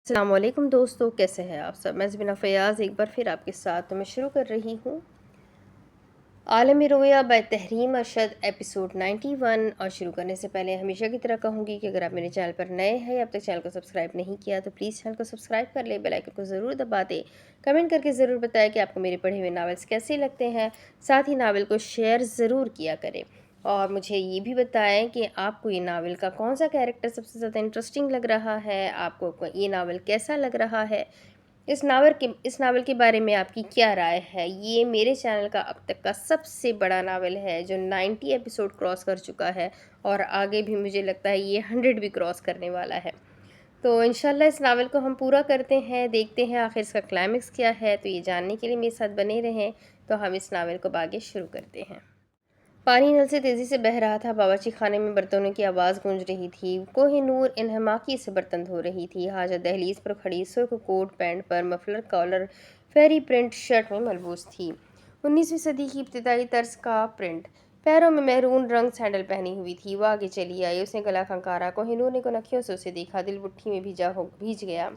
السلام علیکم دوستو، کیسے ہیں آپ سب؟ میں زبینہ فیاض ایک بار پھر آپ کے ساتھ تو میں شروع کر رہی ہوں عالمی رویہ بائی تحریم ارشد ایپیسوڈ 91۔ اور شروع کرنے سے پہلے ہمیشہ کی طرح کہوں گی کہ اگر آپ میرے چینل پر نئے ہیں یا اب تک چینل کو سبسکرائب نہیں کیا تو پلیز چینل کو سبسکرائب کر لیں، بیل آئیکن کو ضرور دبا دیں، کمنٹ کر کے ضرور بتائیں کہ آپ کو میرے پڑھے ہوئے ناولز کیسے لگتے ہیں، ساتھ ہی ناول کو شیئر ضرور کیا کریں اور مجھے یہ بھی بتائیں کہ آپ کو یہ ناول کا کون سا کیریکٹر سب سے زیادہ انٹرسٹنگ لگ رہا ہے، آپ کو یہ ناول کیسا لگ رہا ہے، اس ناول کے بارے میں آپ کی کیا رائے ہے۔ یہ میرے چینل کا اب تک کا سب سے بڑا ناول ہے جو 90 ایپیسوڈ کراس کر چکا ہے اور آگے بھی مجھے لگتا ہے یہ 100 بھی کراس کرنے والا ہے۔ تو انشاءاللہ اس ناول کو ہم پورا کرتے ہیں، دیکھتے ہیں آخر اس کا کلائمیکس کیا ہے۔ تو یہ جاننے کے لیے میرے ساتھ بنے رہیں، تو ہم اس ناول کو آگے شروع کرتے ہیں۔ پانی نل سے تیزی سے بہہ رہا تھا، باورچی خانے میں برتنوں کی آواز گونج رہی تھی، کوہ نور انہماکی سے برتن دھو رہی تھی، حاجہ دہلیز پر کھڑی سرخ کوٹ پینٹ پر muffler collar fairy print shirt میں ملبوس تھی، 19ویں صدی کی ابتدائی طرز کا پرنٹ۔ پیروں میں میرون رنگ سینڈل پہنی ہوئی تھی، وہ آگے چلی آئی، اس نے گلا کھنکارا، کوہ نور نے کنکھیوں سے اسے دیکھا، دل مٹھی میں بھیج گیا۔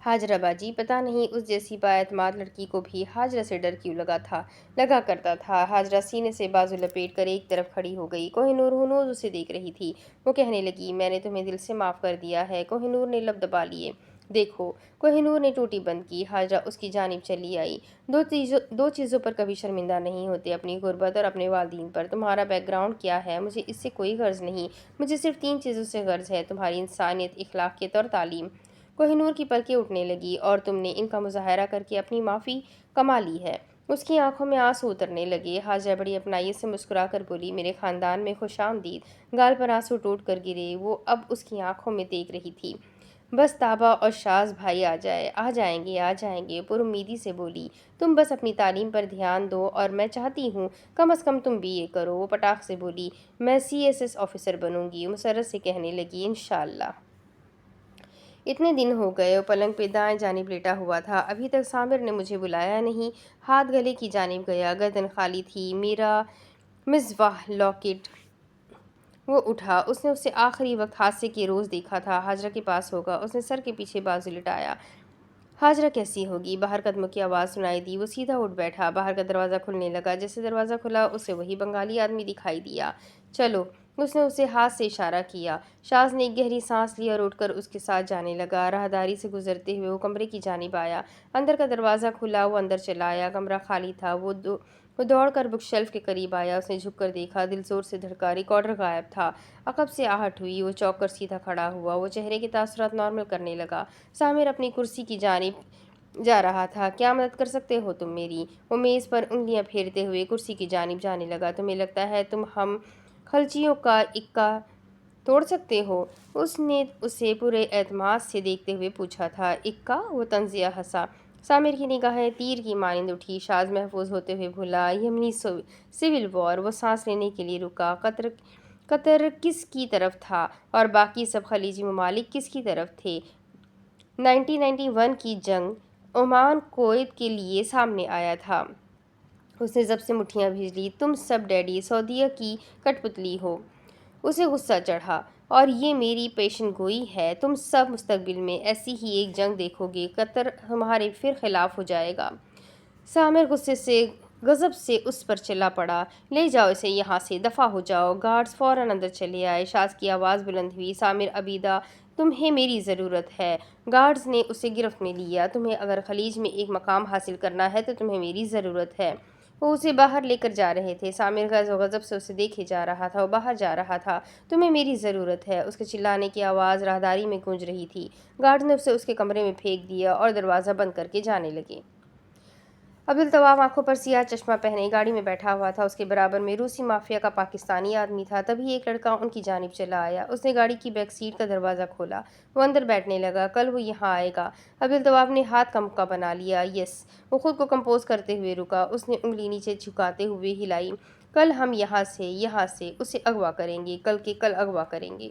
ہاجرہ باجی، پتہ نہیں اس جیسی با اعتماد لڑکی کو بھی ہاجرہ سے ڈر کیوں لگا کرتا تھا۔ ہاجرہ سینے سے بازو لپیٹ کر ایک طرف کھڑی ہو گئی، کوہ نور ہنوز اسے دیکھ رہی تھی۔ وہ کہنے لگی، میں نے تمہیں دل سے معاف کر دیا ہے۔ کوہ نور نے لب دبا لیے۔ دیکھو، کوہ نور نے ٹوٹی بند کی، ہاجرہ اس کی جانب چلی آئی۔ دو چیزوں پر کبھی شرمندہ نہیں ہوتے، اپنی غربت اور اپنے والدین پر۔ تمہارا بیک گراؤنڈ کیا ہے؟ مجھے اس سے کوئی غرض نہیں، مجھے صرف 3 چیزوں سے غرض ہے، تمہاری انسانیت، اخلاقیات اور تعلیم۔ کوہ نور کی پلکیں اٹھنے لگی، اور تم نے ان کا مظاہرہ کر کے اپنی معافی کما لی ہے۔ اس کی آنکھوں میں آنسو اترنے لگے۔ ہاجرہ بڑی اپنائیت سے مسکرا کر بولی، میرے خاندان میں خوش آمدید۔ گال پر آنسو ٹوٹ کر گرے، وہ اب اس کی آنکھوں میں دیکھ رہی تھی۔ بس تابا اور شاز بھائی آ جائیں گے، پر امیدی سے بولی۔ تم بس اپنی تعلیم پر دھیان دو، اور میں چاہتی ہوں کم از کم تم BA کرو۔ وہ پٹاخ سے بولی، میں CSS آفیسر بنوں گی۔ مسرت سے کہنے لگی، انشاءاللہ۔ اتنے دن ہو گئے، وہ پلنگ پہ دائیں جانب لیٹا ہوا تھا، ابھی تک سامر نے مجھے بلایا نہیں۔ ہاتھ گلے کی جانب گیا، گردن خالی تھی۔ میرا مصباح لاکٹ۔ وہ اٹھا، اس نے اسے آخری وقت حادثے کے روز دیکھا تھا، ہاجرہ کے پاس ہوگا۔ اس نے سر کے پیچھے بازو لٹایا۔ ہاجرہ کیسی ہوگی؟ باہر قدموں کی آواز سنائی دی، وہ سیدھا اٹھ بیٹھا۔ باہر کا دروازہ کھلنے لگا، جیسے دروازہ کھلا اسے وہی بنگالی آدمی دکھائی دیا۔ چلو، اس نے اسے ہاتھ سے اشارہ کیا۔ شاز نے ایک گہری سانس لی اور اٹھ کر اس کے ساتھ جانے لگا۔ راہداری سے گزرتے ہوئے وہ کمرے کی جانب آیا، اندر کا دروازہ کھلا، وہ اندر چلا آیا، کمرہ خالی تھا۔ وہ دوڑ کر بک شیلف کے قریب آیا، اس نے جھک کر دیکھا، دل زور سے دھڑکا، ریکارڈر غائب تھا۔ عقب سے آہٹ ہوئی، وہ چونک کر سیدھا کھڑا ہوا، وہ چہرے کے تاثرات نارمل کرنے لگا۔ سامر اپنی کرسی کی جانب جا رہا تھا، کیا مدد کر سکتے ہو تم میری؟ وہ میز پر انگلیاں پھیرتے ہوئے کرسی کی جانب جانے لگا، تمہیں لگتا ہے تم ہم خلچیوں کا اکا توڑ سکتے ہو؟ اس نے اسے پورے اعتماد سے دیکھتے ہوئے پوچھا تھا۔ اکا؟ وہ طنزیہ ہنسا۔ سامر کی نگاہیں تیر کی مانند اٹھی، شاز محفوظ ہوتے ہوئے بولا، یمنی سول وار۔ وہ سانس لینے کے لیے رکا۔ قطر کس کی طرف تھا اور باقی سب خلیجی ممالک کس کی طرف تھے؟ 1991 کی جنگ عمان کویت کے لیے سامنے آیا تھا۔ اس نے ضبط سے مٹھیاں بھیج لی، تم سب ڈیڈی سعودیہ کی کٹ پتلی ہو۔ اسے غصہ چڑھا، اور یہ میری پیشن گوئی ہے، تم سب مستقبل میں ایسی ہی ایک جنگ دیکھو گے، قطر تمہارے پھر خلاف ہو جائے گا۔ سامر غضب سے اس پر چلا پڑا، لے جاؤ اسے یہاں سے، دفع ہو جاؤ۔ گارڈز فوراً اندر چلے آئے۔ شاز کی آواز بلند ہوئی، سامر عبیدہ، تمہیں میری ضرورت ہے۔ گارڈز نے اسے گرفت میں لیا، تمہیں اگر خلیج میں ایک مقام حاصل کرنا ہے تو تمہیں میری ضرورت ہے۔ وہ اسے باہر لے کر جا رہے تھے، سامر غضب سے اسے دیکھے جا رہا تھا، وہ باہر جا رہا تھا۔ تمہیں میری ضرورت ہے، اس کے چلانے کی آواز راہداری میں گونج رہی تھی۔ گارڈز نے اسے اس کے کمرے میں پھینک دیا اور دروازہ بند کر کے جانے لگے۔ عبدالطواف آنکھوں پر سیاہ چشمہ پہنے گاڑی میں بیٹھا ہوا تھا، اس کے برابر میں روسی مافیا کا پاکستانی آدمی تھا۔ تبھی ایک لڑکا ان کی جانب چلا آیا، اس نے گاڑی کی بیک سیٹ کا دروازہ کھولا، وہ اندر بیٹھنے لگا۔ کل وہ یہاں آئے گا؟ عبدالطواف نے ہاتھ کا مکہ بنا لیا، یس۔ وہ خود کو کمپوز کرتے ہوئے رکا، اس نے انگلی نیچے جھکاتے ہوئے ہلائی، کل ہم یہاں سے اسے اغوا کریں گے، کل اغوا کریں گے۔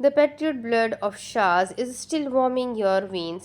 The patriot blood of Shahs is still warming your veins.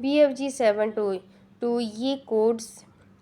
BFG 72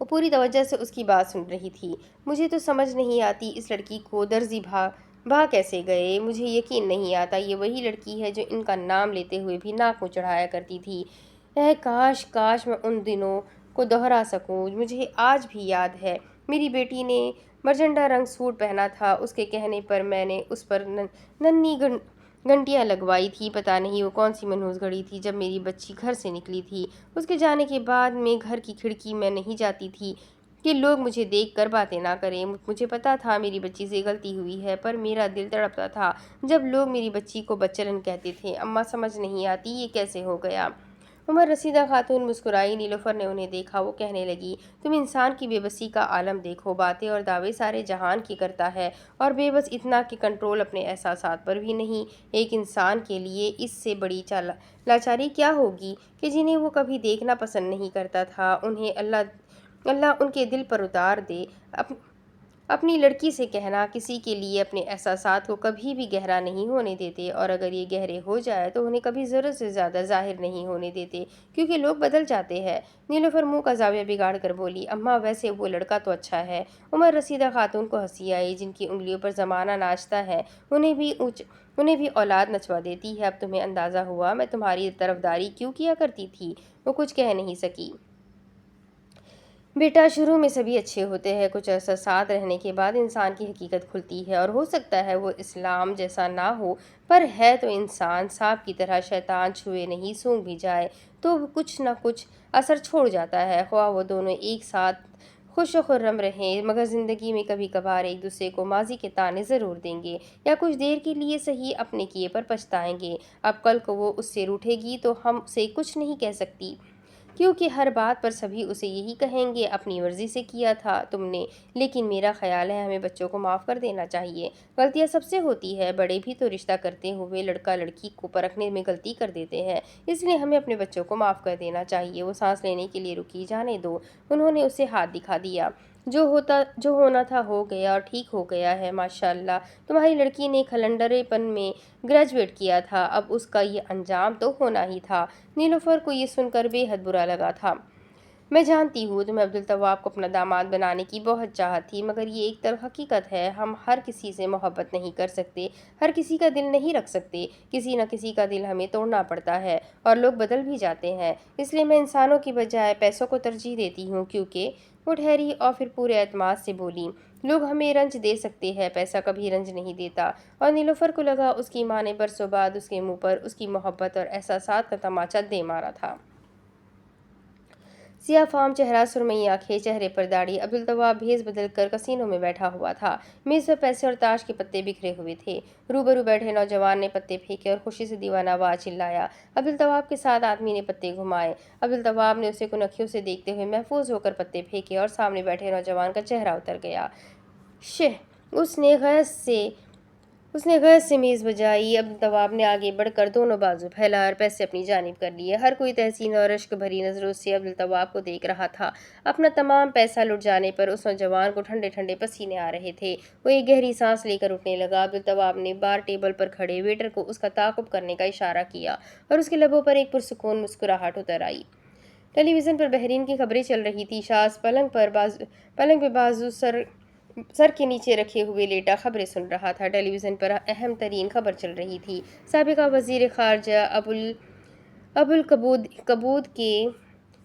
وہ پوری توجہ سے اس کی بات سن رہی تھی۔ مجھے تو سمجھ نہیں آتی اس لڑکی کو درزی بھا کیسے گئے۔ مجھے یقین نہیں آتا یہ وہی لڑکی ہے جو ان کا نام لیتے ہوئے بھی ناک میں چڑھایا کرتی تھی۔ کاش میں ان دنوں کو دہرا سکوں۔ مجھے آج بھی یاد ہے میری بیٹی نے مرجنڈا رنگ سوٹ پہنا تھا، اس کے کہنے پر میں نے اس پر ننھی گھنٹیاں لگوائی تھی۔ پتہ نہیں وہ کون سی منحوس گھڑی تھی جب میری بچی گھر سے نکلی تھی۔ اس کے جانے کے بعد میں گھر کی کھڑکی میں نہیں جاتی تھی کہ لوگ مجھے دیکھ کر باتیں نہ کریں۔ مجھے پتا تھا میری بچی سے غلطی ہوئی ہے، پر میرا دل تڑپتا تھا جب لوگ میری بچی کو بچلن کہتے تھے۔ اماں سمجھ نہیں آتی یہ کیسے ہو گیا۔ عمر رسیدہ خاتون مسکرائی۔ نیلوفر نے انہیں دیکھا۔ وہ کہنے لگی، تم انسان کی بے بسی کا عالم دیکھو۔ باتیں اور دعوے سارے جہان کی کرتا ہے اور بے بس اتنا کہ کنٹرول اپنے احساسات پر بھی نہیں۔ ایک انسان کے لیے اس سے بڑی لاچاری کیا ہوگی کہ جنہیں وہ کبھی دیکھنا پسند نہیں کرتا تھا انہیں اللہ ان کے دل پر اتار دے۔ اپنی لڑکی سے کہنا کسی کے لیے اپنے احساسات کو کبھی بھی گہرا نہیں ہونے دیتے، اور اگر یہ گہرے ہو جائے تو انہیں کبھی ضرورت سے زیادہ ظاہر نہیں ہونے دیتے، کیونکہ لوگ بدل جاتے ہیں۔ نیلوفر منہ کا زاویہ بگاڑ کر بولی، اماں ویسے وہ لڑکا تو اچھا ہے۔ عمر رسیدہ خاتون کو ہنسی آئی۔ جن کی انگلیوں پر زمانہ ناچتا ہے انہیں بھی اولاد نچوا دیتی ہے۔ اب تمہیں اندازہ ہوا میں تمہاری طرفداری کیوں کیا کرتی تھی۔ وہ کچھ کہہ نہیں سکی۔ بیٹا، شروع میں سبھی اچھے ہوتے ہیں، کچھ عرصہ ساتھ رہنے کے بعد انسان کی حقیقت کھلتی ہے، اور ہو سکتا ہے وہ اسلام جیسا نہ ہو، پر ہے تو انسان۔ سانپ کی طرح شیطان چھوئے نہیں سونگھ بھی جائے تو کچھ نہ کچھ اثر چھوڑ جاتا ہے، خواہ وہ دونوں ایک ساتھ خوش و خرم رہیں، مگر زندگی میں کبھی کبھار ایک دوسرے کو ماضی کے طعنے ضرور دیں گے، یا کچھ دیر کے لیے صحیح اپنے کیے پر پچھتائیں گے۔ اب کل کو وہ اس سے روٹھے گی تو ہم اسے کچھ نہیں کہہ سکتی، کیونکہ ہر بات پر سبھی اسے یہی کہیں گے، اپنی مرضی سے کیا تھا تم نے۔ لیکن میرا خیال ہے ہمیں بچوں کو معاف کر دینا چاہیے۔ غلطیاں سب سے ہوتی ہے، بڑے بھی تو رشتہ کرتے ہوئے لڑکا لڑکی کو پرکھنے میں غلطی کر دیتے ہیں، اس لیے ہمیں اپنے بچوں کو معاف کر دینا چاہیے۔ وہ سانس لینے کے لیے رکی۔ جانے دو۔ انہوں نے اسے ہاتھ دکھا دیا۔ جو ہونا تھا ہو گیا اور ٹھیک ہو گیا ہے۔ ماشاءاللہ تمہاری لڑکی نے کھلنڈرے پن میں گریجویٹ کیا تھا، اب اس کا یہ انجام تو ہونا ہی تھا۔ نیلوفر کو یہ سن کر بے حد برا لگا تھا۔ میں جانتی ہوں تمہیں عبدالتواب کو اپنا داماد بنانے کی بہت چاہت تھی، مگر یہ ایک طرف حقیقت ہے، ہم ہر کسی سے محبت نہیں کر سکتے، ہر کسی کا دل نہیں رکھ سکتے، کسی نہ کسی کا دل ہمیں توڑنا پڑتا ہے، اور لوگ بدل بھی جاتے ہیں۔ اس لیے میں انسانوں کی بجائے پیسوں کو ترجیح دیتی ہوں، کیونکہ… وہ ٹھہری اور پھر پورے اعتماد سے بولی، لوگ ہمیں رنج دے سکتے ہیں، پیسہ کبھی رنج نہیں دیتا۔ اور نیلوفر کو لگا اس کی ماں نے برسوں بعد اس کے منہ پر اس کی محبت اور احساسات کا تماچا دے مارا تھا۔ سیاہ فام چہرہ، سرمئی آنکھیں، چہرے پر داڑھی۔ عبدالتواب بھیس بدل کر کسینوں میں بیٹھا ہوا تھا۔ میز پر پیسے اور تاش کے پتے بکھرے ہوئے تھے۔ روبرو بیٹھے نوجوان نے پتے پھینکے اور خوشی سے دیوانہ وار چلایا۔ عبدالتواب کے ساتھ آدمی نے پتے گھمائے۔ عبدالتواب نے اسے کنکھیوں سے دیکھتے ہوئے محفوظ ہو کر پتے پھینکے اور سامنے بیٹھے نوجوان کا چہرہ اتر گیا۔ شہ! اس نے غیظ سے میز بجائی۔ عبدالتواب نے آگے بڑھ کر دونوں بازو پھیلائے اور پیسے اپنی جانب کر لیے۔ ہر کوئی تحسین اور رشک بھری نظروں سے عبدالتواب کو دیکھ رہا تھا۔ اپنا تمام پیسہ لٹ جانے پر اس نوجوان کو ٹھنڈے ٹھنڈے پسینے آ رہے تھے۔ وہ ایک گہری سانس لے کر اٹھنے لگا۔ عبدالتواب نے بار ٹیبل پر کھڑے ویٹر کو اس کا تعاقب کرنے کا اشارہ کیا اور اس کے لبوں پر ایک پرسکون مسکراہٹ اتر آئی۔ ٹیلی ویژن پر بحرین کی خبریں چل رہی تھیں۔ شاذ پلنگ پہ بازو سر کے نیچے رکھے ہوئے لیٹا خبریں سن رہا تھا۔ ٹیلی ویژن پر اہم ترین خبر چل رہی تھی۔ سابقہ وزیر خارجہ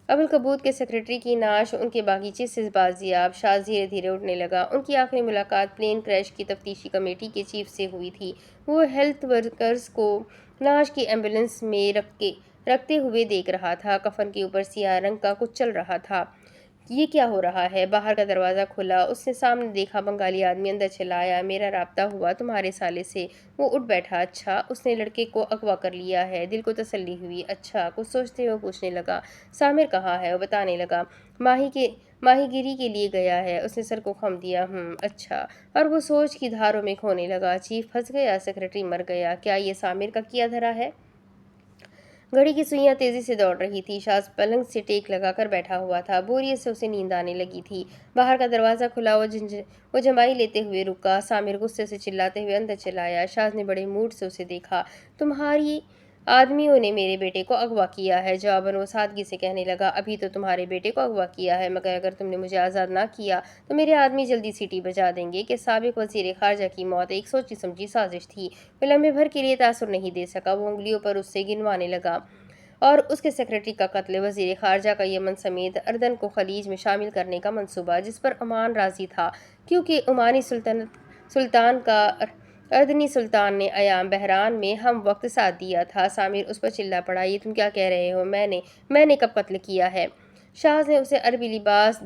ابوالکبود کے سیکریٹری کی نعش ان کے باغیچے سے بازیاب۔ شاذ دھیرے دھیرے اٹھنے لگا۔ ان کی آخری ملاقات پلین کریش کی تفتیشی کمیٹی کے چیف سے ہوئی تھی۔ وہ ہیلتھ ورکرز کو نعش کی ایمبولینس میں رکھتے ہوئے دیکھ رہا تھا۔ کفن کے اوپر سیاہ رنگ کا کچھ چل رہا تھا۔ یہ کیا ہو رہا ہے؟ باہر کا دروازہ کھلا۔ اس نے سامنے دیکھا بنگالی آدمی اندر چلا آیا۔ میرا رابطہ ہوا تمہارے سالے سے۔ وہ اٹھ بیٹھا۔ اچھا، اس نے لڑکے کو اغوا کر لیا ہے۔ دل کو تسلی ہوئی۔ اچھا، کچھ سوچتے ہوئے پوچھنے لگا، سامر کہاں ہے؟ وہ بتانے لگا، ماہی گیری کے لیے گیا ہے۔ اس نے سر کو خم دیا۔ اچھا، اور وہ سوچ کی دھاروں میں کھونے لگا۔ چیف پھنس گیا، سیکریٹری مر گیا، کیا یہ سامر کا کیا دھرا ہے؟ گھڑی کی سوئیاں تیزی سے دوڑ رہی تھی۔ شاذ پلنگ سے ٹیک لگا کر بیٹھا ہوا تھا۔ بوریت سے اسے نیند آنے لگی تھی۔ باہر کا دروازہ کھلا۔ وہ جمائی لیتے ہوئے رکا۔ سامر غصے سے چلاتے ہوئے اندر چلا آیا۔ شاذ نے بڑے موڈ سے اسے دیکھا۔ آدمیوں نے میرے بیٹے کو اغوا کیا ہے۔ جواباً وہ سادگی سے کہنے لگا، ابھی تو تمہارے بیٹے کو اغوا کیا ہے، مگر اگر تم نے مجھے آزاد نہ کیا تو میرے آدمی جلدی سیٹی بجا دیں گے کہ سابق وزیر خارجہ کی موت ایک سوچی سمجھی سازش تھی۔ وہ لمحے بھر کے لیے تاثر نہیں دے سکا۔ وہ انگلیوں پر اس سے گنوانے لگا اور اس کے سیکرٹری کا قتل، وزیر خارجہ کا یمن سمیت اردن کو خلیج میں شامل کرنے کا منصوبہ، جس پر عمان راضی تھا کیونکہ عمانی سلطان کا اردنی سلطان نے ایام بحران میں ہم وقت ساتھ دیا تھا۔ سامر اس پر چلا پڑا، یہ تم کیا کہہ رہے ہو؟ میں نے کب قتل کیا ہے؟ شاز نے اسے عربی لباس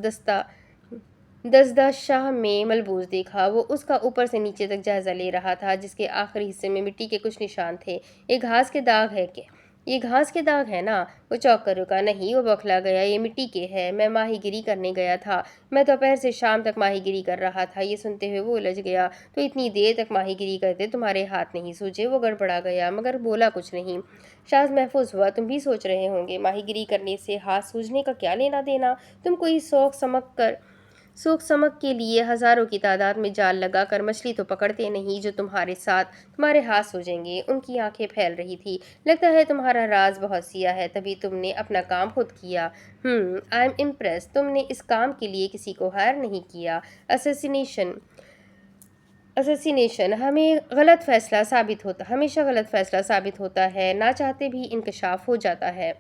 دزدہ شاہ میں ملبوس دیکھا۔ وہ اس کا اوپر سے نیچے تک جائزہ لے رہا تھا، جس کے آخری حصے میں مٹی کے کچھ نشان تھے۔ یہ گھاس کے داغ ہے نا؟ وہ چونک کر رکا۔ نہیں، وہ بوکھلا گیا، یہ مٹی کے ہے۔ میں ماہی گیری کرنے گیا تھا۔ میں دوپہر سے شام تک ماہی گیری کر رہا تھا۔ یہ سنتے ہوئے وہ الجھ گیا۔ تو اتنی دیر تک ماہی گیری کرتے تمہارے ہاتھ نہیں سوجے؟ وہ گڑبڑا گیا مگر بولا کچھ نہیں۔ شاز محفوظ ہوا۔ تم بھی سوچ رہے ہوں گے ماہی گیری کرنے سے ہاتھ سوجنے کا کیا لینا دینا؟ تم کوئی سوکھ سمک کے لیے ہزاروں کی تعداد میں جال لگا کر مچھلی تو پکڑتے نہیں جو تمہارے ہاتھ سوجیں گے۔ ان کی آنکھیں پھیل رہی تھی۔ لگتا ہے تمہارا راز بہت سیاہ ہے، تبھی تم نے اپنا کام خود کیا۔ I am impress. تم نے اس کام کے لیے کسی کو ہائر نہیں کیا۔ اسیسینیشن ہمیشہ غلط فیصلہ ثابت ہوتا ہے، نہ چاہتے بھی انکشاف ہو جاتا ہے۔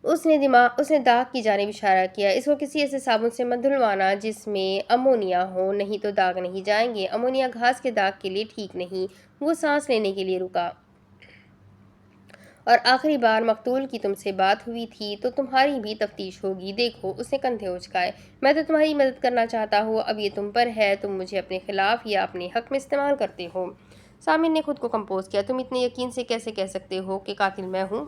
اس نے داغ کی جانب اشارہ کیا۔ اس کو کسی ایسے صابن سے مت دھلوانا جس میں امونیا ہو، نہیں تو داغ نہیں جائیں گے۔ امونیا گھاس کے داغ کے لیے ٹھیک نہیں۔ وہ سانس لینے کے لیے رکا۔ اور آخری بار مقتول کی تم سے بات ہوئی تھی تو تمہاری بھی تفتیش ہوگی۔ دیکھو، اس نے کندھے اچکائے، میں تو تمہاری مدد کرنا چاہتا ہوں، اب یہ تم پر ہے، تم مجھے اپنے خلاف یا اپنے حق میں استعمال کرتے ہو۔ سامر نے خود کو کمپوز کیا۔ تم اتنے یقین سے کیسے کہہ سکتے ہو کہ قاتل میں ہوں؟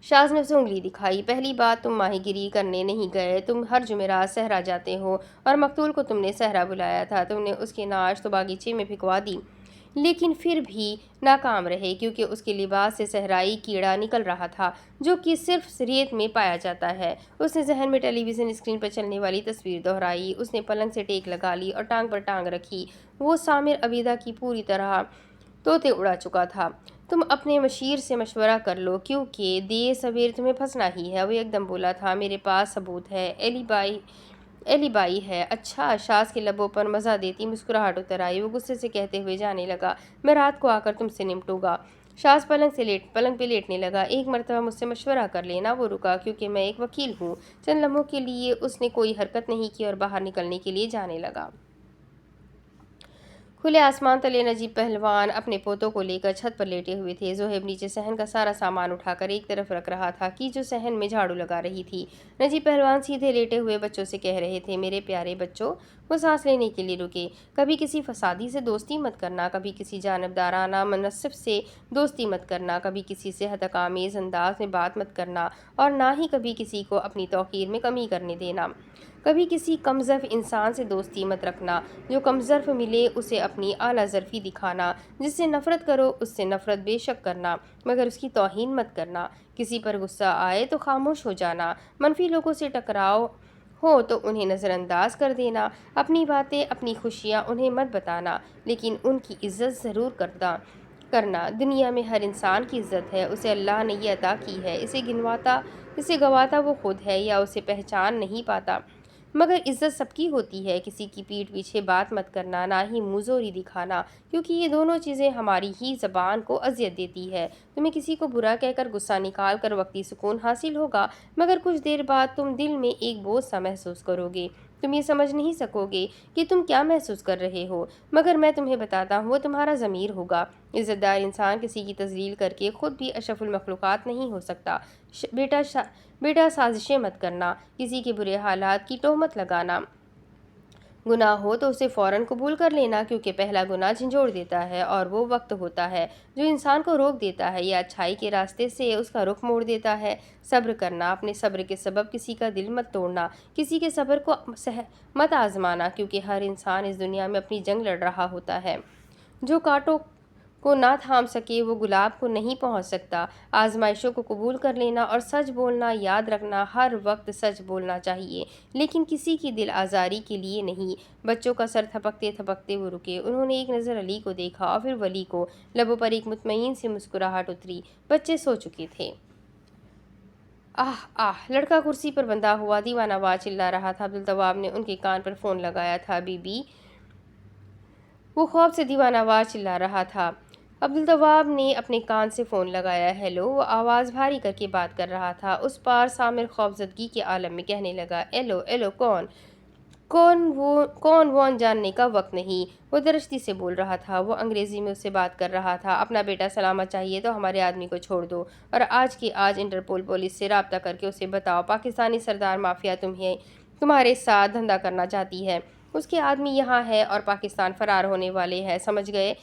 شاز نے اسے انگلی دکھائی۔ پہلی بات، تم ماہی گیری کرنے نہیں گئے، تم ہر جمعرات صحرا جاتے ہو، اور مقتول کو تم نے صحرا بلایا تھا۔ تم نے اس کی نعش تو باغیچے میں پھینکوا دی، لیکن پھر بھی ناکام رہے کیونکہ اس کے لباس سے صحرائی کیڑا نکل رہا تھا جو کہ صرف ریت میں پایا جاتا ہے۔ اس نے ذہن میں ٹیلی ویژن اسکرین پر چلنے والی تصویر دہرائی۔ اس نے پلنگ سے ٹیک لگا لی اور ٹانگ پر ٹانگ رکھی۔ وہ سامر عبیدہ کی پوری طرح طوطے اڑا چکا تھا۔ تم اپنے مشیر سے مشورہ کر لو کیونکہ دیر سویر تمہیں پھنسنا ہی ہے۔ وہ ایک دم بولا تھا، میرے پاس ثبوت ہے، ایلیبائی ہے۔ اچھا؟ شاز کے لبوں پر مزہ دیتی مسکراہٹ اتر آئی۔ وہ غصے سے کہتے ہوئے جانے لگا، میں رات کو آ کر تم سے نمٹوں گا۔ شاز پلنگ پہ لیٹنے لگا۔ ایک مرتبہ مجھ سے مشورہ کر لینا۔ وہ رکا، کیونکہ میں ایک وکیل ہوں۔ چند لمحوں کے لیے اس نے کوئی حرکت نہیں کی اور باہر نکلنے کے لیے جانے لگا۔ کھلے آسمان تلے نجیب پہلوان اپنے پوتوں کو لے کر چھت پر لیٹے ہوئے تھے۔ زہیب نیچے صحن کا سارا سامان اٹھا کر ایک طرف رکھ رہا تھا کی جو صحن میں جھاڑو لگا رہی تھی۔ نجیب پہلوان سیدھے لیٹے ہوئے بچوں سے کہہ رہے تھے، میرے پیارے بچوں۔ وہ سانس لینے کے لیے رکے۔ کبھی کسی فسادی سے دوستی مت کرنا، کبھی کسی جانبدارانہ منصب سے دوستی مت کرنا، کبھی کسی سے ہتک آمیز انداز میں بات مت کرنا، اور نہ ہی کبھی کسی کو اپنی توقیر میں کمی کرنے دینا۔ کبھی کسی کم ظرف انسان سے دوستی مت رکھنا۔ جو کم ظرف ملے اسے اپنی اعلیٰ ظرفی دکھانا۔ جس سے نفرت کرو اس سے نفرت بے شک کرنا، مگر اس کی توہین مت کرنا۔ کسی پر غصہ آئے تو خاموش ہو جانا۔ منفی لوگوں سے ٹکراؤ ہو تو انہیں نظر انداز کر دینا۔ اپنی باتیں، اپنی خوشیاں انہیں مت بتانا، لیکن ان کی عزت ضرور کرنا۔ دنیا میں ہر انسان کی عزت ہے، اسے اللہ نے یہ عطا کی ہے۔ اسے گواتا وہ خود ہے یا اسے پہچان نہیں پاتا، مگر عزت سب کی ہوتی ہے۔ کسی کی پیٹھ پیچھے بات مت کرنا، نہ ہی منہ زوری دکھانا، کیونکہ یہ دونوں چیزیں ہماری ہی زبان کو اذیت دیتی ہے۔ تمہیں کسی کو برا کہہ کر غصہ نکال کر وقتی سکون حاصل ہوگا، مگر کچھ دیر بعد تم دل میں ایک بوجھ سا محسوس کرو گے۔ تم یہ سمجھ نہیں سکو گے کہ تم کیا محسوس کر رہے ہو، مگر میں تمہیں بتاتا ہوں وہ تمہارا ضمیر ہوگا۔ عزت دار انسان کسی کی تذلیل کر کے خود بھی اشرف المخلوقات نہیں ہو سکتا۔ بیٹا سازشیں مت کرنا، کسی کے برے حالات کی تہمت لگانا۔ گناہ ہو تو اسے فوراً قبول کر لینا، کیونکہ پہلا گناہ جھنجھوڑ دیتا ہے اور وہ وقت ہوتا ہے جو انسان کو روک دیتا ہے یا اچھائی کے راستے سے اس کا رخ موڑ دیتا ہے۔ صبر کرنا، اپنے صبر کے سبب کسی کا دل مت توڑنا، کسی کے صبر کو مت آزمانا، کیونکہ ہر انسان اس دنیا میں اپنی جنگ لڑ رہا ہوتا ہے۔ جو کانٹوں کو نہ تھام سکے وہ گلاب کو نہیں پہنچ سکتا۔ آزمائشوں کو قبول کر لینا اور سچ بولنا، یاد رکھنا ہر وقت سچ بولنا چاہیے، لیکن کسی کی دل آزاری کے لیے نہیں۔ بچوں کا سر تھپکتے تھپکتے وہ رکے۔ انہوں نے ایک نظر علی کو دیکھا اور پھر ولی کو۔ لبوں پر ایک مطمئن سی مسکراہٹ اتری۔ بچے سو چکے تھے۔ آہ آہ، لڑکا کرسی پر بندھا ہوا دیوانہ وار چلا رہا تھا۔ عبدالتواب نے ان کے کان پر فون لگایا تھا۔ بی بی، وہ خوف سے دیوانہ وار چلا رہا تھا۔ عبدالتواب نے اپنے کان سے فون لگایا۔ ہیلو، وہ آواز بھاری کر کے بات کر رہا تھا۔ اس پار سامر خوفزدگی کے عالم میں کہنے لگا، ایلو ایلو، کون وہ انجاننے کا وقت نہیں۔ وہ درشتی سے بول رہا تھا۔ وہ انگریزی میں اس سے بات کر رہا تھا۔ اپنا بیٹا سلامت چاہیے تو ہمارے آدمی کو چھوڑ دو، اور آج کے آج انٹرپول پولیس سے رابطہ کر کے اسے بتاؤ پاکستانی سردار مافیا تمہارے ساتھ دھندا کرنا چاہتی ہے۔ اس کے آدمی یہاں ہے اور پاکستان فرار ہونے والے ہیں، سمجھ گئے؟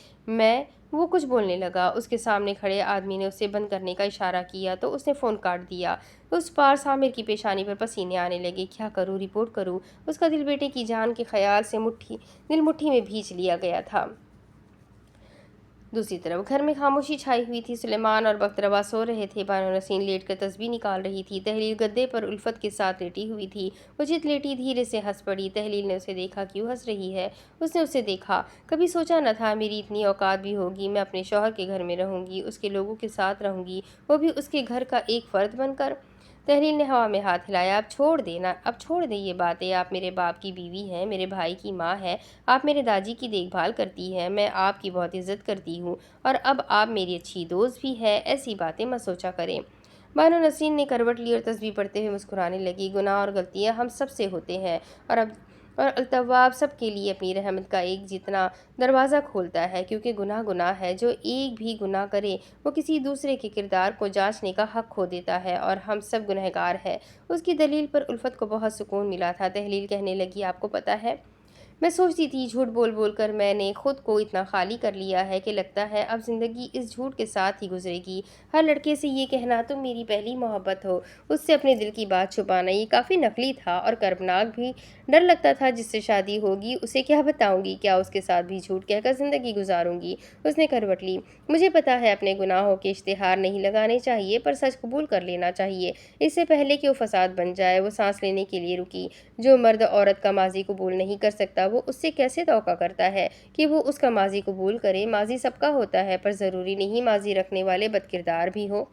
وہ کچھ بولنے لگا۔ اس کے سامنے کھڑے آدمی نے اسے بند کرنے کا اشارہ کیا تو اس نے فون کاٹ دیا۔ اس پار سامر کی پیشانی پر پسینے آنے لگے۔ کیا کروں، رپورٹ کروں؟ اس کا دل بیٹے کی جان کے خیال سے دل مٹھی میں بھیج لیا گیا تھا۔ دوسری طرف گھر میں خاموشی چھائی ہوئی تھی۔ سلیمان اور بخت روا سو رہے تھے۔ بانو نسرین لیٹ کر تسبیح نکال رہی تھی۔ تحلیل گدے پر الفت کے ساتھ لیٹی ہوئی تھی۔ وہ چت لیٹی دھیرے سے ہنس پڑی۔ تحلیل نے اسے دیکھا۔ کیوں ہنس رہی ہے؟ اس نے اسے دیکھا۔ کبھی سوچا نہ تھا میری اتنی اوقات بھی ہوگی، میں اپنے شوہر کے گھر میں رہوں گی، اس کے لوگوں کے ساتھ رہوں گی، وہ بھی اس کے گھر کا ایک فرد بن کر۔ تحلیل نے ہوا میں ہاتھ ہلایا۔ اب چھوڑ دیں یہ باتیں۔ آپ میرے باپ کی بیوی ہیں، میرے بھائی کی ماں ہیں، آپ میرے داجی کی دیکھ بھال کرتی ہیں، میں آپ کی بہت عزت کرتی ہوں، اور اب آپ میری اچھی دوست بھی ہیں، ایسی باتیں مت سوچا کریں۔ بانو نسرین نے کروٹ لی اور تسبیح پڑھتے ہوئے مسکرانے لگی۔ گناہ اور غلطیاں ہم سب سے ہوتے ہیں، اور الطواب سب کے لیے اپنی رحمت کا ایک جتنا دروازہ کھولتا ہے، کیونکہ گناہ ہے۔ جو ایک بھی گناہ کرے وہ کسی دوسرے کے کردار کو جانچنے کا حق کھو دیتا ہے، اور ہم سب گنہگار ہیں۔ اس کی دلیل پر الفت کو بہت سکون ملا تھا۔ تحلیل کہنے لگی، آپ کو پتہ ہے، میں سوچتی تھی جھوٹ بول بول کر میں نے خود کو اتنا خالی کر لیا ہے کہ لگتا ہے اب زندگی اس جھوٹ کے ساتھ ہی گزرے گی۔ ہر لڑکے سے یہ کہنا تم میری پہلی محبت ہو، اس سے اپنے دل کی بات چھپانا، یہ کافی نقلی تھا اور کربناک بھی۔ ڈر لگتا تھا جس سے شادی ہوگی اسے کیا بتاؤں گی، کیا اس کے ساتھ بھی جھوٹ کہہ کر زندگی گزاروں گی۔ اس نے کروٹ لی۔ مجھے پتا ہے اپنے گناہوں کے اشتہار نہیں لگانے چاہیے، پر سچ قبول کر لینا چاہیے، اس سے پہلے کہ وہ فساد بن جائے۔ وہ سانس لینے کے لیے رکی۔ جو مرد عورت کا ماضی قبول نہیں کر سکتا وہ اس سے کیسے توقع کرتا ہے کہ وہ اس کا ماضی قبول کرے؟ ماضی سب کا ہوتا ہے، پر ضروری نہیں ماضی رکھنے والے بد کردار بھی ہو۔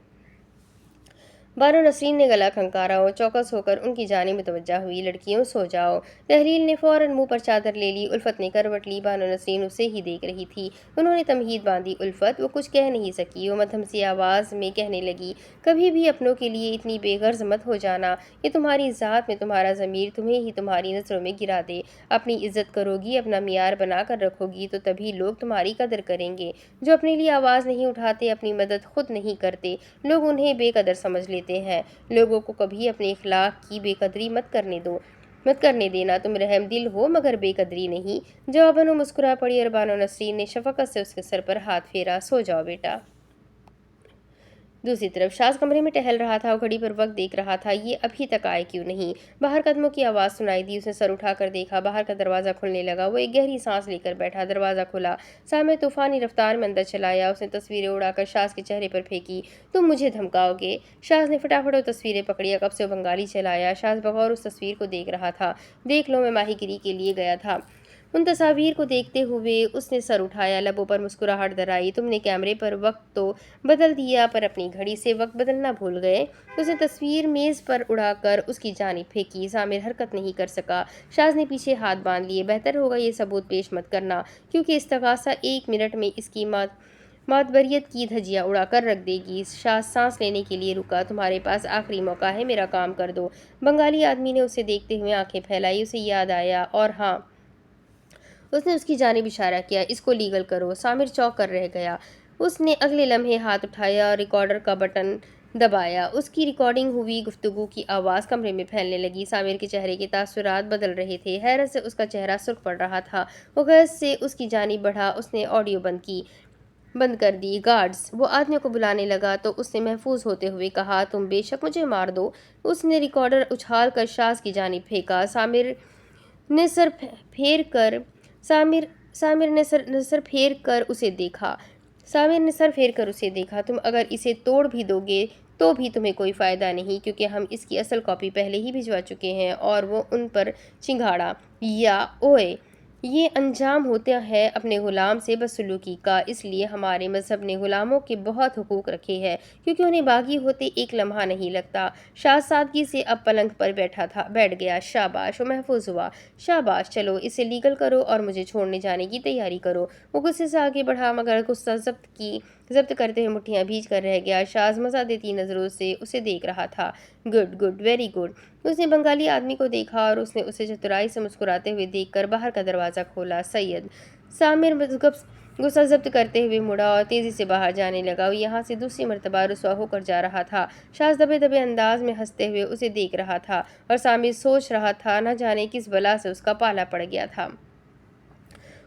بانو نسرین نے گلا کھنکارا اور چوکس ہو کر ان کی جانب متوجہ ہوئی۔ لڑکیوں سو جاؤ۔ تحلیل نے فوراً منہ پر چادر لے لی۔ الفت نے کروٹ لی۔ بانو نسرین اسے ہی دیکھ رہی تھی۔ انہوں نے تمہید باندھی۔ الفت، وہ کچھ کہہ نہیں سکی۔ وہ مدھم سی آواز میں کہنے لگی، کبھی بھی اپنوں کے لیے اتنی بے غرض مت ہو جانا، یہ تمہاری ذات میں تمہارا ضمیر تمہیں ہی تمہاری نظروں میں گرا دے۔ اپنی عزت کرو گی، اپنا معیار بنا کر رکھو گی تو تبھی لوگ تمہاری قدر کریں گے۔ جو اپنے لیے آواز نہیں اٹھاتے، اپنی مدد خود نہیں کرتے، لوگ انہیں بے قدر سمجھ لیتے ہیں۔ لوگوں کو کبھی اپنے اخلاق کی بے قدری مت کرنے دینا۔ تم رحم دل ہو مگر بے قدری نہیں۔ جواباً وہ مسکرا پڑی اور بانو نسرین نے شفقت سے اس کے سر پر ہاتھ پھیرا۔ سو جاؤ بیٹا۔ دوسری طرف شاز کمرے میں ٹہل رہا تھا۔ وہ گھڑی پر وقت دیکھ رہا تھا، یہ ابھی تک آئے کیوں نہیں؟ باہر قدموں کی آواز سنائی دی۔ اس نے سر اٹھا کر دیکھا، باہر کا دروازہ کھلنے لگا۔ وہ ایک گہری سانس لے کر بیٹھا۔ دروازہ کھلا۔ سامر طوفانی رفتار میں اندر چلا آیا۔ اس نے تصویریں اڑا کر شاز کے چہرے پر پھینکی۔ تم مجھے دھمکاؤ گے؟ شاز نے فٹافٹ وہ تصویریں پکڑی۔ عقب سے وہ بنگالی چلایا۔ شاز بغور اس تصویر کو دیکھ رہا تھا۔ دیکھ لو، میں ماہی گیری کے لیے گیا تھا۔ ان تصاویر کو دیکھتے ہوئے اس نے سر اٹھایا، لبوں پر مسکراہٹ درائی۔ تم نے کیمرے پر وقت تو بدل دیا، پر اپنی گھڑی سے وقت بدلنا بھول گئے۔ اس نے تصویر میز پر اڑا کر اس کی جانب پھینکی۔ سامر حرکت نہیں کر سکا۔ شاز نے پیچھے ہاتھ باندھ لیے۔ بہتر ہوگا یہ ثبوت پیش مت کرنا، کیونکہ استغاثہ 1 منٹ میں اس کی معتبریت کی دھجیاں اڑا کر رکھ دے گی۔ شاز سانس لینے کے لیے رکا۔ تمہارے پاس آخری موقع ہے، میرا کام کر دو۔ بنگالی آدمی نے اسے دیکھتے ہوئے آنکھیں پھیلائی۔ اسے یاد آیا، اور ہاں، اس نے اس کی جانب اشارہ کیا، اس کو لیگل کرو۔ سامر چونک کر رہ گیا۔ اس نے اگلے لمحے ہاتھ اٹھایا اور ریکارڈر کا بٹن دبایا۔ اس کی ریکارڈنگ ہوئی گفتگو کی آواز کمرے میں پھیلنے لگی۔ سامر کے چہرے کے تاثرات بدل رہے تھے۔ حیرت سے اس کا چہرہ سرخ پڑ رہا تھا۔ وہ غیظ سے اس کی جانب بڑھا۔ اس نے آڈیو بند کر دی۔ گارڈز! وہ آدمیوں کو بلانے لگا تو اس نے محفوظ ہوتے ہوئے کہا، تم بے شک مجھے مار دو۔ اس نے ریکارڈر اچھال کر شاز کی جانب پھینکا۔ سامر نے سر پھیر کر اسے دیکھا۔ سامر نے سر پھیر کر اسے دیکھا۔ تم اگر اسے توڑ بھی دو گے تو بھی تمہیں کوئی فائدہ نہیں، کیونکہ ہم اس کی اصل کاپی پہلے ہی بھجوا چکے ہیں اور وہ ان پر چنگھاڑا یا اوئے یہ انجام ہوتا ہے اپنے غلام سے بدسلوکی کا۔ اس لیے ہمارے مذہب نے غلاموں کے بہت حقوق رکھے ہیں، کیونکہ انہیں باغی ہوتے ایک لمحہ نہیں لگتا۔ شاہ سادگی سے اب پلنگ پر بیٹھ گیا۔ شاباش، وہ محفوظ ہوا۔ شاباش، چلو اسے لیگل کرو اور مجھے چھوڑنے جانے کی تیاری کرو۔ وہ غصے سے آگے بڑھا، مگر غصہ ضبط کرتے ہوئے مٹھیاں بھیج کر رہ گیا۔ شاز مزہ دیتی نظروں سے اسے دیکھ رہا تھا۔ Good good, very good. اس نے بنگالی آدمی کو دیکھا اور اس نے اسے چترائی سے مسکراتے ہوئے دیکھ کر باہر کا دروازہ کھولا۔ سید سامر غصہ ضبط کرتے ہوئے مڑا اور تیزی سے باہر جانے لگا۔ وہ یہاں سے دوسری مرتبہ رسوا ہو کر جا رہا تھا۔ شاز دبے دبے انداز میں ہنستے ہوئے اسے دیکھ رہا تھا اور سامر سوچ رہا تھا نہ جانے کس بلا سے اس کا پالا پڑ گیا تھا۔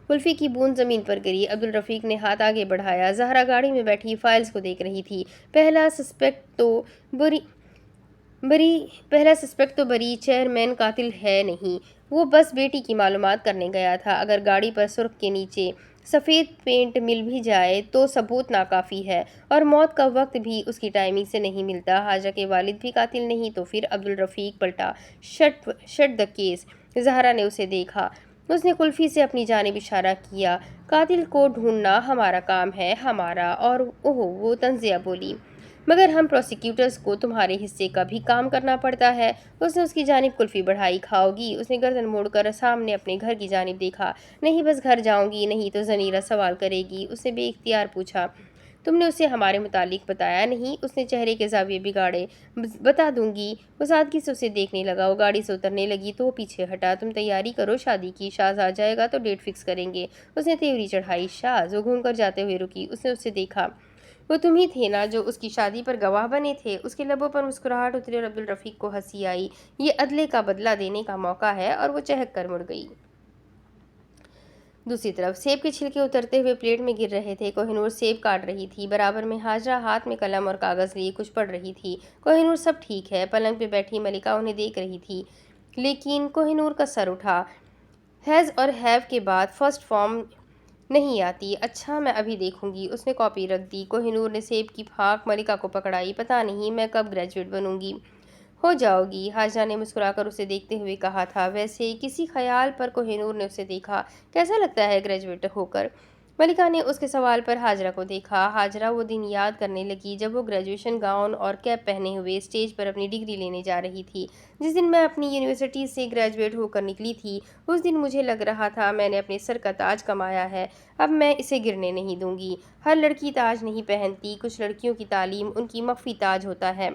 کلفی کی بوند زمین پر گری۔ عبدالرفیق نے ہاتھ آگے بڑھایا۔ زہرا گاڑی میں بیٹھی فائلز کو دیکھ رہی تھی۔ پہلا سسپیکٹ تو بری چیئرمین قاتل ہے نہیں، وہ بس بیٹی کی معلومات کرنے گیا تھا۔ اگر گاڑی پر سرخ کے نیچے سفید پینٹ مل بھی جائے تو ثبوت ناکافی ہے، اور موت کا وقت بھی اس کی ٹائمنگ سے نہیں ملتا۔ حاجہ کے والد بھی قاتل نہیں تو پھر عبدالرفیق پلٹا۔ Shut the case. زہرا نے اسے دیکھا۔ اس نے کلفی سے اپنی جانب اشارہ کیا۔ قاتل کو ڈھونڈنا ہمارا کام ہے، ہمارا۔ اور وہ طنزیہ بولی، مگر ہم پروسیکیوٹرز کو تمہارے حصے کا بھی کام کرنا پڑتا ہے۔ اس نے اس کی جانب کلفی بڑھائی۔ کھاؤ گی؟ اس نے گردن موڑ کر سامنے اپنے گھر کی جانب دیکھا۔ نہیں، بس گھر جاؤں گی، نہیں تو زنیرہ سوال کرے گی۔ اس نے بے اختیار پوچھا، تم نے اسے ہمارے متعلق بتایا نہیں؟ اس نے چہرے کے زاویے بگاڑے۔ بتا دوں گی۔ وہ سادگی سے اسے دیکھنے لگا۔ وہ گاڑی سے اترنے لگی تو وہ پیچھے ہٹا۔ تم تیاری کرو شادی کی، شاز آ جائے گا تو ڈیٹ فکس کریں گے۔ اس نے تیوری چڑھائی۔ شاز؟ وہ گھوم کر جاتے ہوئے رکی۔ اس نے اسے دیکھا۔ وہ تم ہی تھے نا جو اس کی شادی پر گواہ بنے تھے؟ اس کے لبوں پر مسکراہٹ اتری اور عبدالرفیق کو ہنسی آئی۔ یہ عدلے کا بدلہ دینے کا موقع ہے، اور وہ چہک کر مڑ گئی۔ دوسری طرف سیب کے چھلکے اترتے ہوئے پلیٹ میں گر رہے تھے۔ کوہ نور سیب کاٹ رہی تھی۔ برابر میں حاجرہ ہاتھ میں قلم اور کاغذ لیے کچھ پڑھ رہی تھی۔ کوہ نور سب ٹھیک ہے؟ پلنگ پہ بیٹھی ملکہ انہیں دیکھ رہی تھی، لیکن کوہ نور کا سر اٹھا۔ ہیز اور ہیو کے بعد فرسٹ فارم نہیں آتی۔ اچھا، میں ابھی دیکھوں گی۔ اس نے کاپی رکھ دی۔ کوہ نور نے سیب کی پھاک ملکہ کو پکڑائی۔ پتہ نہیں میں کب گریجویٹ بنوں گی۔ ہو جاؤ گی، حاجرہ نے مسکرا کر اسے دیکھتے ہوئے کہا تھا۔ ویسے کسی خیال پر کوہ نور نے اسے دیکھا۔ کیسا لگتا ہے گریجویٹ ہو کر؟ ملکہ نے اس کے سوال پر حاجرہ کو دیکھا۔ حاجرہ وہ دن یاد کرنے لگی جب وہ گریجویشن گاؤن اور کیپ پہنے ہوئے اسٹیج پر اپنی ڈگری لینے جا رہی تھی۔ جس دن میں اپنی یونیورسٹی سے گریجویٹ ہو کر نکلی تھی، اس دن مجھے لگ رہا تھا میں نے اپنے سر کا تاج کمایا ہے، اب میں اسے گرنے نہیں دوں گی۔ ہر لڑکی تاج نہیں پہنتی، کچھ لڑکیوں کی تعلیم ان کی مخفی تاج ہوتا ہے۔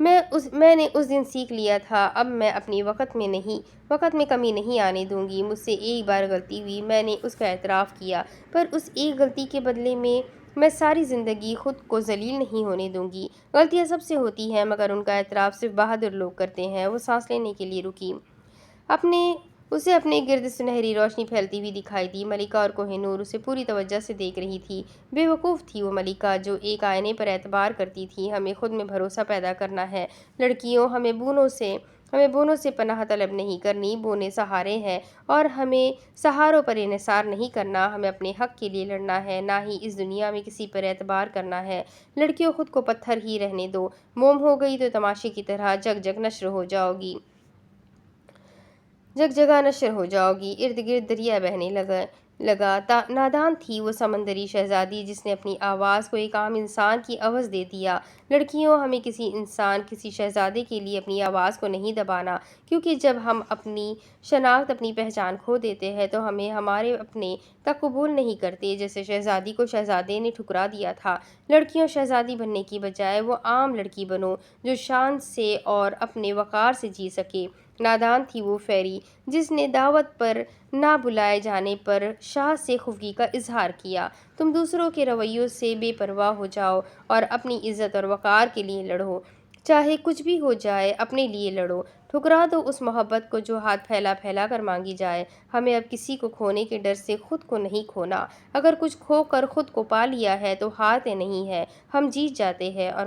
میں نے اس دن سیکھ لیا تھا، اب میں اپنی وقت میں کمی نہیں آنے دوں گی۔ مجھ سے ایک بار غلطی ہوئی، میں نے اس کا اعتراف کیا، پر اس ایک غلطی کے بدلے میں ساری زندگی خود کو ذلیل نہیں ہونے دوں گی۔ غلطیاں سب سے ہوتی ہیں، مگر ان کا اعتراف صرف بہادر لوگ کرتے ہیں۔ وہ سانس لینے کے لیے رکی۔ اسے اپنے گرد سنہری روشنی پھیلتی ہوئی دکھائی دی۔ ملکہ اور کوہ نور اسے پوری توجہ سے دیکھ رہی تھی۔ بے وقوف تھی وہ ملکہ جو ایک آئینے پر اعتبار کرتی تھی۔ ہمیں خود میں بھروسہ پیدا کرنا ہے لڑکیوں، ہمیں بونوں سے پناہ طلب نہیں کرنی، بونے سہارے ہیں اور ہمیں سہاروں پر انحصار نہیں کرنا۔ ہمیں اپنے حق کے لیے لڑنا ہے، نہ ہی اس دنیا میں کسی پر اعتبار کرنا ہے۔ لڑکیوں، خود کو پتھر ہی رہنے دو، موم ہو گئی تو تماشے کی طرح جگ نشر ہو جاؤ گی۔ جگ جگہ نشر ہو جاؤ گی۔ ارد گرد دریا بہنے لگا۔ نادان تھی وہ سمندری شہزادی جس نے اپنی آواز کو ایک عام انسان کی عوض دے دیا۔ لڑکیوں، ہمیں کسی انسان، کسی شہزادے کے لیے اپنی آواز کو نہیں دبانا، کیونکہ جب ہم اپنی شناخت، اپنی پہچان کھو دیتے ہیں تو ہمیں ہمارے اپنے تک قبول نہیں کرتے۔ جیسے شہزادی کو شہزادے نے ٹھکرا دیا تھا۔ لڑکیوں، شہزادی بننے کی بجائے وہ عام لڑکی بنو جو شان سے اور اپنے وقار سے جی سکے۔ نادان تھی وہ فیری جس نے دعوت پر نہ بلائے جانے پر شاہ سے خفگی کا اظہار کیا۔ تم دوسروں کے رویوں سے بے پرواہ ہو جاؤ اور اپنی عزت اور وقار کے لیے لڑو، چاہے کچھ بھی ہو جائے، اپنے لیے لڑو۔ ٹھکرا دو اس محبت کو جو ہاتھ پھیلا پھیلا کر مانگی جائے۔ ہمیں اب کسی کو کھونے کے ڈر سے خود کو نہیں کھونا۔ اگر کچھ کھو کر خود کو پا لیا ہے تو ہارتے نہیں ہے، ہم جیت جاتے ہیں۔ اور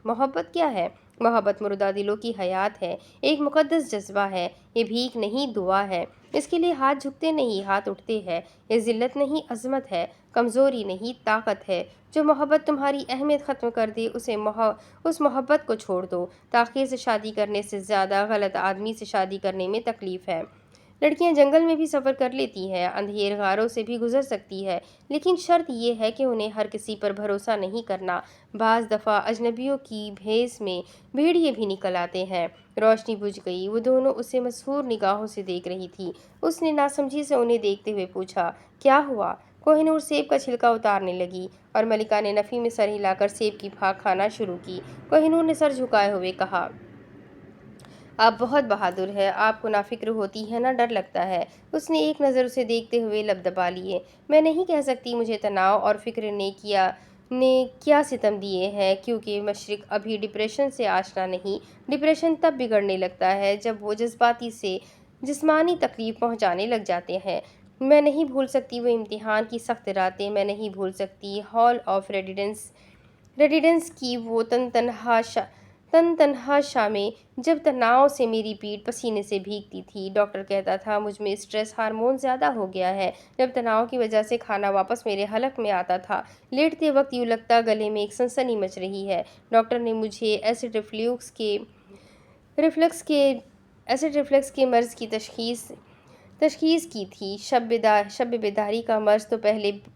محبت کیا ہے؟ محبت مردہ دلوں کی حیات ہے، ایک مقدس جذبہ ہے۔ یہ بھیک نہیں، دعا ہے۔ اس کے لیے ہاتھ جھکتے نہیں، ہاتھ اٹھتے ہیں۔ یہ ذلت نہیں، عظمت ہے، کمزوری نہیں، طاقت ہے۔ جو محبت تمہاری اہمیت ختم کر دے اس محبت کو چھوڑ دو۔ تاخیر سے شادی کرنے سے زیادہ غلط آدمی سے شادی کرنے میں تکلیف ہے۔ لڑکیاں جنگل میں بھی سفر کر لیتی ہیں، اندھیر غاروں سے بھی گزر سکتی ہے، لیکن شرط یہ ہے کہ انہیں ہر کسی پر بھروسہ نہیں کرنا۔ بعض دفعہ اجنبیوں کی بھیس میں بھیڑیے بھی نکل آتے ہیں۔ روشنی بجھ گئی، وہ دونوں اسے مسحور نگاہوں سے دیکھ رہی تھی۔ اس نے ناسمجھی سے انہیں دیکھتے ہوئے پوچھا، کیا ہوا؟ کوہ نور سیب کا چھلکا اتارنے لگی اور ملکہ نے نفی میں سر ہلا کر سیب کی پھاک کھانا شروع کی۔ کوہ نور نے سر جھکائے ہوئے کہا، آپ بہت بہادر ہیں، آپ کو نہ فکر ہوتی ہے نہ ڈر لگتا ہے۔ اس نے ایک نظر اسے دیکھتے ہوئے لب دبا لیے۔ میں نہیں کہہ سکتی مجھے تناؤ اور فکر نے کیا ستم دیے ہیں، کیونکہ مشرق ابھی ڈپریشن سے آشنا نہیں۔ ڈپریشن تب بگڑنے لگتا ہے جب وہ جذباتی سے جسمانی تکلیف پہنچانے لگ جاتے ہیں۔ میں نہیں بھول سکتی وہ امتحان کی سخت راتیں، میں نہیں بھول سکتی ہال آف ریڈیڈنس کی وہ تنہا شامیں جب تناؤ سے میری پیٹھ پسینے سے بھیگتی تھی۔ ڈاکٹر کہتا تھا مجھ میں اسٹریس ہارمون زیادہ ہو گیا ہے۔ جب تناؤ کی وجہ سے کھانا واپس میرے حلق میں آتا تھا، لیٹتے وقت یوں لگتا گلے میں ایک سنسنی مچ رہی ہے۔ ڈاکٹر نے مجھے ایسڈ ریفلکس کے مرض کی تشخیص کی تھی۔ شب بیداری کا مرض تو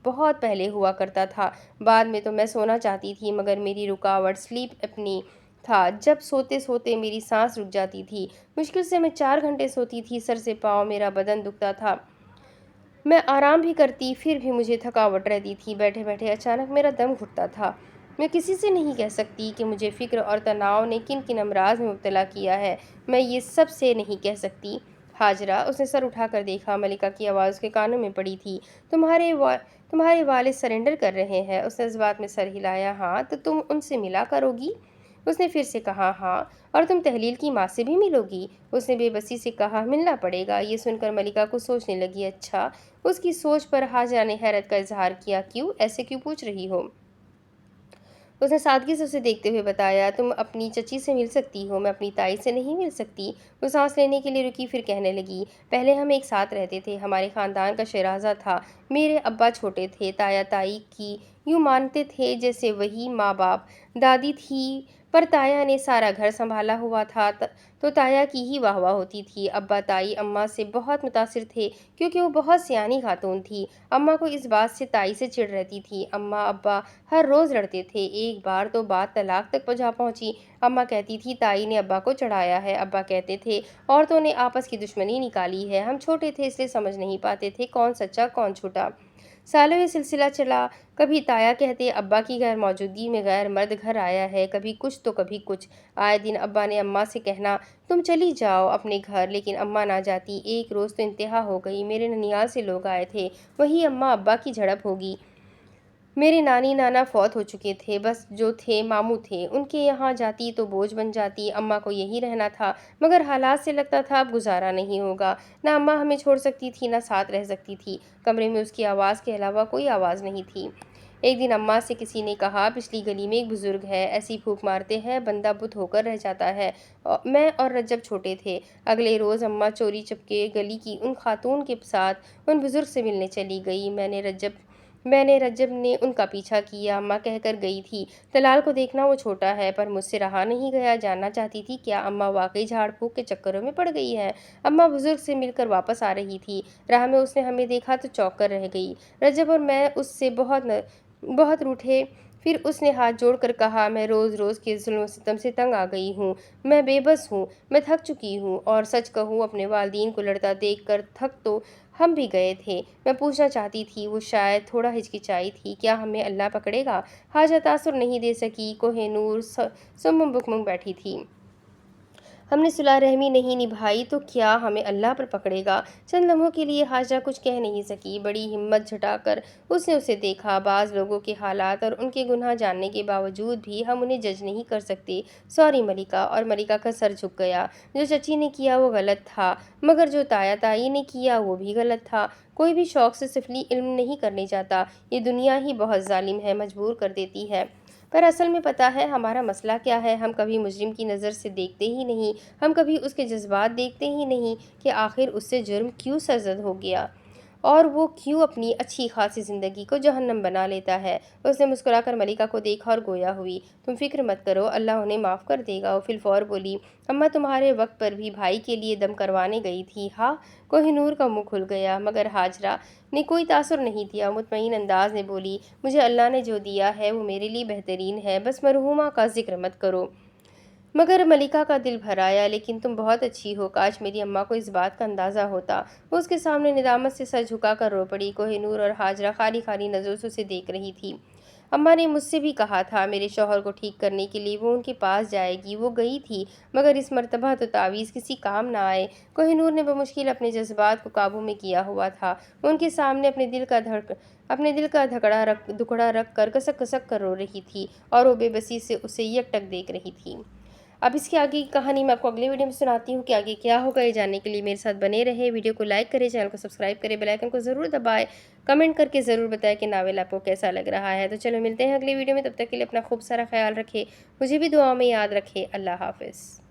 بہت پہلے ہوا کرتا تھا، بعد میں تو میں سونا چاہتی تھی مگر میری رکاوٹ سلیپ اپنی تھا۔ جب سوتے سوتے میری سانس رک جاتی تھی، مشکل سے میں 4 گھنٹے سوتی تھی، سر سے پاؤں میرا بدن دکھتا تھا۔ میں آرام بھی کرتی پھر بھی مجھے تھکاوٹ رہتی تھی، بیٹھے بیٹھے اچانک میرا دم گھٹتا تھا۔ میں کسی سے نہیں کہہ سکتی کہ مجھے فکر اور تناؤ نے کن کن امراض میں مبتلا کیا ہے، میں یہ سب سے نہیں کہہ سکتی۔ ہاجرہ، اس نے سر اٹھا کر دیکھا، ملکہ کی آواز اس کے کانوں میں پڑی تھی، تمہارے والد سرنڈر کر رہے ہیں۔ اس نے جذبات میں سر ہلایا۔ ہاں، تو تم ان سے ملا کرو گی؟ اس نے پھر سے کہا، ہاں، اور تم تحلیل کی ماں سے بھی ملو گی؟ اس نے بے بسی سے کہا، ملنا پڑے گا۔ یہ سن کر ملکہ کچھ سوچنے لگی۔ اچھا؟ اس کی سوچ پر ہاجرہ نے حیرت کا اظہار کیا۔ کیوں؟ ایسے کیوں پوچھ رہی ہو؟ اس نے سادگی سے اسے دیکھتے ہوئے بتایا، تم اپنی چچی سے مل سکتی ہو، میں اپنی تائی سے نہیں مل سکتی۔ وہ سانس لینے کے لیے رکی، پھر کہنے لگی، پہلے ہم ایک ساتھ رہتے تھے، ہمارے خاندان کا شیرازہ تھا۔ میرے ابا چھوٹے تھے، تایا تائی کی یوں مانتے تھے جیسے وہی ماں باپ۔ دادی تھی پر تایا نے سارا گھر سنبھالا ہوا تھا تو تایا کی ہی واہ واہ ہوتی تھی۔ ابا تائی اماں سے بہت متاثر تھے کیونکہ وہ بہت سیانی خاتون تھی۔ اماں کو اس بات سے تائی سے چڑ رہتی تھی۔ اماں ابا ہر روز لڑتے تھے، ایک بار تو بات طلاق تک جا پہنچی۔ اماں کہتی تھی تائی نے ابا کو چڑھایا ہے، ابا کہتے تھے عورتوں نے آپس کی دشمنی نکالی ہے، ہم چھوٹے تھے اس لیے سمجھ نہیں پاتے تھے کون سچا کون جھوٹا۔ سالوں یہ سلسلہ چلا، کبھی تایا کہتے ابا کی غیر موجودگی میں غیر مرد گھر آیا ہے، کبھی کچھ تو کبھی کچھ۔ آئے دن ابا نے اماں سے کہنا، تم چلی جاؤ اپنے گھر، لیکن اماں نہ جاتی۔ ایک روز تو انتہا ہو گئی، میرے ننیال سے لوگ آئے تھے، وہی اماں ابا کی جھڑپ ہوگی۔ میرے نانی نانا فوت ہو چکے تھے، بس جو تھے ماموں تھے، ان کے یہاں جاتی تو بوجھ بن جاتی۔ اماں کو یہی رہنا تھا، مگر حالات سے لگتا تھا اب گزارا نہیں ہوگا۔ نہ اماں ہمیں چھوڑ سکتی تھی، نہ ساتھ رہ سکتی تھی۔ کمرے میں اس کی آواز کے علاوہ کوئی آواز نہیں تھی۔ ایک دن اماں سے کسی نے کہا، پچھلی گلی میں ایک بزرگ ہے، ایسی پھونک مارتے ہیں بندہ بت ہو کر رہ جاتا ہے۔ میں اور رجب چھوٹے تھے۔ اگلے روز اماں چوری چپکے گلی کی ان خاتون کے ساتھ ان بزرگ سے ملنے چلی گئی۔ میں نے رجب نے ان کا پیچھا کیا۔ اماں کہہ کر گئی تھی، طلال کو دیکھنا، وہ چھوٹا ہے، پر مجھ سے رہا نہیں گیا، جاننا چاہتی تھی کیا اماں واقعی جھاڑ پھونک کے چکروں میں پڑ گئی ہے۔ اماں بزرگ سے مل کر واپس آ رہی تھی، راہ میں اس نے ہمیں دیکھا تو چونک کر رہ گئی۔ رجب اور میں اس سے بہت روٹھے، پھر اس نے ہاتھ جوڑ کر کہا، میں روز روز کے ظلم و ستم سے تنگ آ گئی ہوں، میں بے بس ہوں، میں تھک چکی ہوں، اور سچ کہوں اپنے والدین کو لڑتا دیکھ کر تھک تو ہم بھی گئے تھے۔ میں پوچھنا چاہتی تھی، وہ شاید تھوڑا ہچکچائی تھی، کیا ہمیں اللہ پکڑے گا؟ حاجہ تاثر نہیں دے سکی، کوہ نور صم بکم بیٹھی تھی۔ ہم نے صلح رحمی نہیں نبھائی تو کیا ہمیں اللہ پر پکڑے گا؟ چند لمحوں کے لیے حاجہ کچھ کہہ نہیں سکی، بڑی ہمت جھٹا کر اس نے اسے دیکھا۔ بعض لوگوں کے حالات اور ان کے گناہ جاننے کے باوجود بھی ہم انہیں جج نہیں کر سکتے۔ سوری ملکہ، اور ملکہ کا سر جھک گیا۔ جو چچی نے کیا وہ غلط تھا، مگر جو تایا تائی نے کیا وہ بھی غلط تھا۔ کوئی بھی شوق سے سفلی علم نہیں کرنے جاتا، یہ دنیا ہی بہت ظالم ہے، مجبور کر دیتی ہے۔ پر اصل میں پتہ ہے ہمارا مسئلہ کیا ہے، ہم کبھی مجرم کی نظر سے دیکھتے ہی نہیں، ہم کبھی اس کے جذبات دیکھتے ہی نہیں کہ آخر اس سے جرم کیوں سرزد ہو گیا اور وہ کیوں اپنی اچھی خاصی زندگی کو جہنم بنا لیتا ہے۔ اس نے مسکرا کر ملکہ کو دیکھا اور گویا ہوئی، تم فکر مت کرو، اللہ انہیں معاف کر دے گا۔ وہ فی الفور بولی، اماں تمہارے وقت پر بھی بھائی کے لیے دم کروانے گئی تھی۔ ہاں، کوہ نور کا منہ کھل گیا، مگر ہاجرہ نے کوئی تاثر نہیں دیا، مطمئن انداز میں بولی، مجھے اللہ نے جو دیا ہے وہ میرے لیے بہترین ہے، بس مرحومہ کا ذکر مت کرو۔ مگر ملکہ کا دل بھر آیا، لیکن تم بہت اچھی ہو، کاش میری اماں کو اس بات کا اندازہ ہوتا۔ وہ اس کے سامنے ندامت سے سر جھکا کر رو پڑی۔ کوہ نور اور ہاجرہ خالی خالی نظروں سے اسے دیکھ رہی تھی۔ اماں نے مجھ سے بھی کہا تھا میرے شوہر کو ٹھیک کرنے کے لیے وہ ان کے پاس جائے گی، وہ گئی تھی، مگر اس مرتبہ تو تعویذ کسی کام نہ آئے۔ کوہ نور نے بمشکل اپنے جذبات کو قابو میں کیا ہوا تھا، وہ ان کے سامنے اپنے دل کا دکڑا رکھ کر کسک کسک کر رو رہی تھی اور وہ بے بسی سے اسے یک ٹک دیکھ رہی تھی۔ اب اس کی آگے کی کہانی میں آپ کو اگلے ویڈیو میں سناتی ہوں کہ آگے کیا ہوگا۔ یہ جاننے کے لیے میرے ساتھ بنے رہے، ویڈیو کو لائک کریں، چینل کو سبسکرائب کریں، بیل آئیکن کو ضرور دبائیں، کمنٹ کر کے ضرور بتائیں کہ ناول آپ کو کیسا لگ رہا ہے۔ تو چلو ملتے ہیں اگلے ویڈیو میں، تب تک کے لیے اپنا خوب سارا خیال رکھیں، مجھے بھی دعاؤں میں یاد رکھیں۔ اللہ حافظ۔